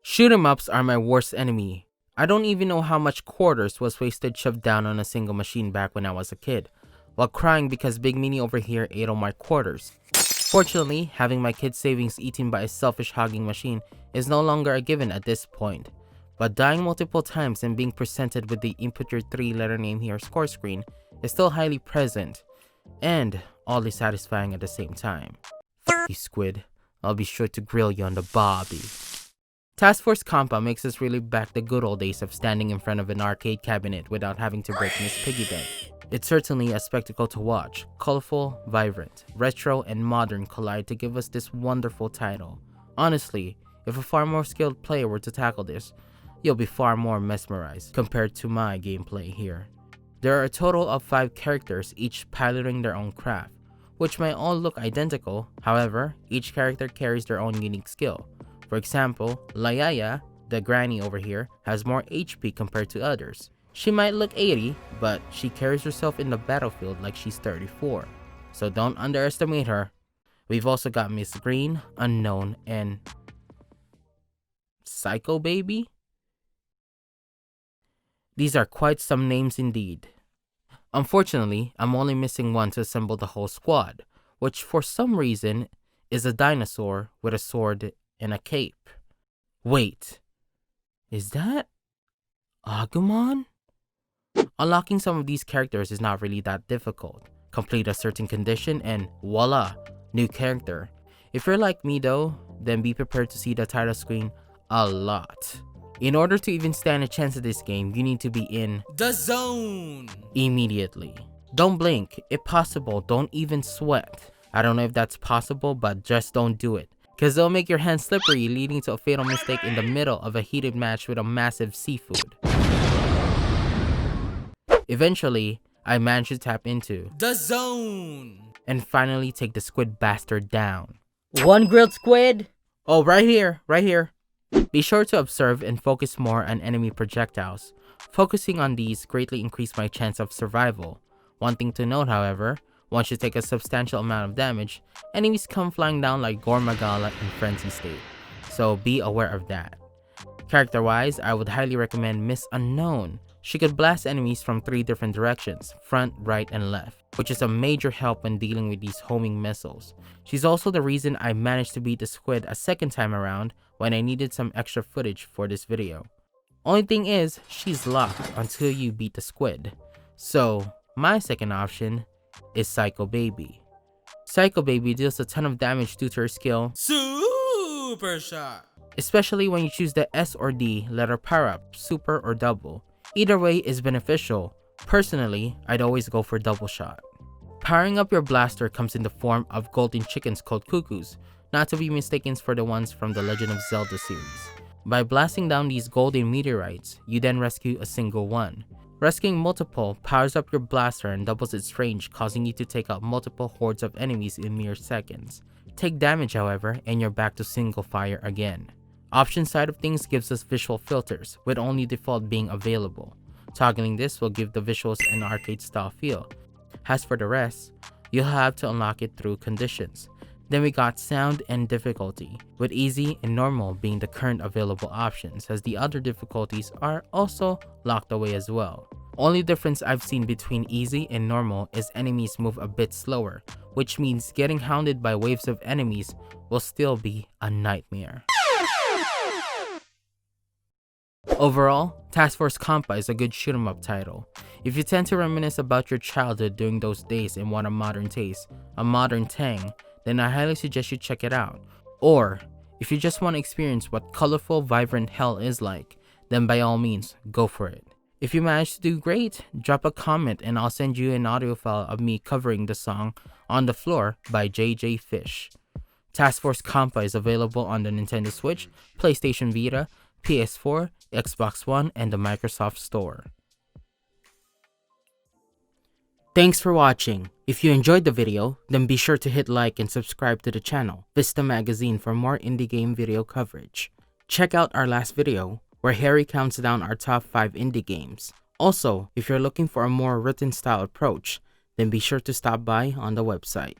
Shoot 'em ups are my worst enemy. I don't even know how much quarters was wasted shoved down on a single machine back when I was a kid, while crying because Big Meanie over here ate all my quarters. Fortunately, having my kids' savings eaten by a selfish hogging machine is no longer a given at this point, but dying multiple times and being presented with the input your 3-letter name here score screen is still highly present, and oddly satisfying at the same time. F you, Squid. I'll be sure to grill you on the bobby. Task Force Kampa makes us relive back the good old days of standing in front of an arcade cabinet without having to break Miss Piggy Bank. It's certainly a spectacle to watch. Colorful, vibrant, retro, and modern collide to give us this wonderful title. Honestly, if a far more skilled player were to tackle this, you'll be far more mesmerized compared to my gameplay here. There are a total of 5 characters, each piloting their own craft, which might all look identical. However, each character carries their own unique skill. For example, Layaya, the granny over here, has more HP compared to others. She might look 80, but she carries herself in the battlefield like she's 34. So don't underestimate her. We've also got Miss Green, Unknown, and Psycho Baby? These are quite some names indeed. Unfortunately, I'm only missing one to assemble the whole squad, which for some reason is a dinosaur with a sword and a cape. Wait, is that Agumon? Unlocking some of these characters is not really that difficult. Complete a certain condition and voila, new character. If you're like me though, then be prepared to see the title screen a lot. In order to even stand a chance at this game, you need to be in the zone immediately. Don't blink. If possible, don't even sweat. I don't know if that's possible, but just don't do it, because it'll make your hands slippery, leading to a fatal mistake in the middle of a heated match with a massive seafood. Eventually, I managed to tap into the zone and finally take the squid bastard down. One grilled squid? Oh, right here, right here. Be sure to observe and focus more on enemy projectiles. Focusing on these greatly increased my chance of survival. One thing to note, however, once you take a substantial amount of damage, enemies come flying down like Gormagala in frenzy state, so be aware of that. Character-wise, I would highly recommend Miss Unknown. She could blast enemies from 3 different directions, front, right, and left, which is a major help when dealing with these homing missiles. She's also the reason I managed to beat the squid a second time around when I needed some extra footage for this video. Only thing is, she's locked until you beat the squid. So, my second option is Psycho Baby. Psycho Baby deals a ton of damage due to her skill Super Shot, especially when you choose the S or D letter power up, super or double. Either way is beneficial. Personally, I'd always go for double shot. Powering up your blaster comes in the form of golden chickens called cuckoos, not to be mistaken for the ones from the Legend of Zelda series. By blasting down these golden meteorites, you then rescue a single one. Rescuing multiple powers up your blaster and doubles its range, causing you to take out multiple hordes of enemies in mere seconds. Take damage, however, and you're back to single fire again. Option side of things gives us visual filters, with only default being available. Toggling this will give the visuals an arcade style feel. As for the rest, you'll have to unlock it through conditions. Then we got sound and difficulty, with easy and normal being the current available options, as the other difficulties are also locked away as well. Only difference I've seen between easy and normal is enemies move a bit slower, which means getting hounded by waves of enemies will still be a nightmare. Overall, Task Force Kampa is a good shoot 'em up title. If you tend to reminisce about your childhood during those days and want a modern taste, a modern tang, then I highly suggest you check it out. Or, if you just want to experience what colorful, vibrant hell is like, then by all means, go for it. If you manage to do great, drop a comment and I'll send you an audio file of me covering the song On the Floor by JJ Fish. Task Force Kampa is available on the Nintendo Switch, PlayStation Vita, PS4, Xbox One, and the Microsoft Store. Thanks for watching. If you enjoyed the video, then be sure to hit like and subscribe to the channel, Vista Magazine, for more indie game video coverage. Check out our last video, where Harry counts down our top 5 indie games. Also, if you're looking for a more written style approach, then be sure to stop by on the website.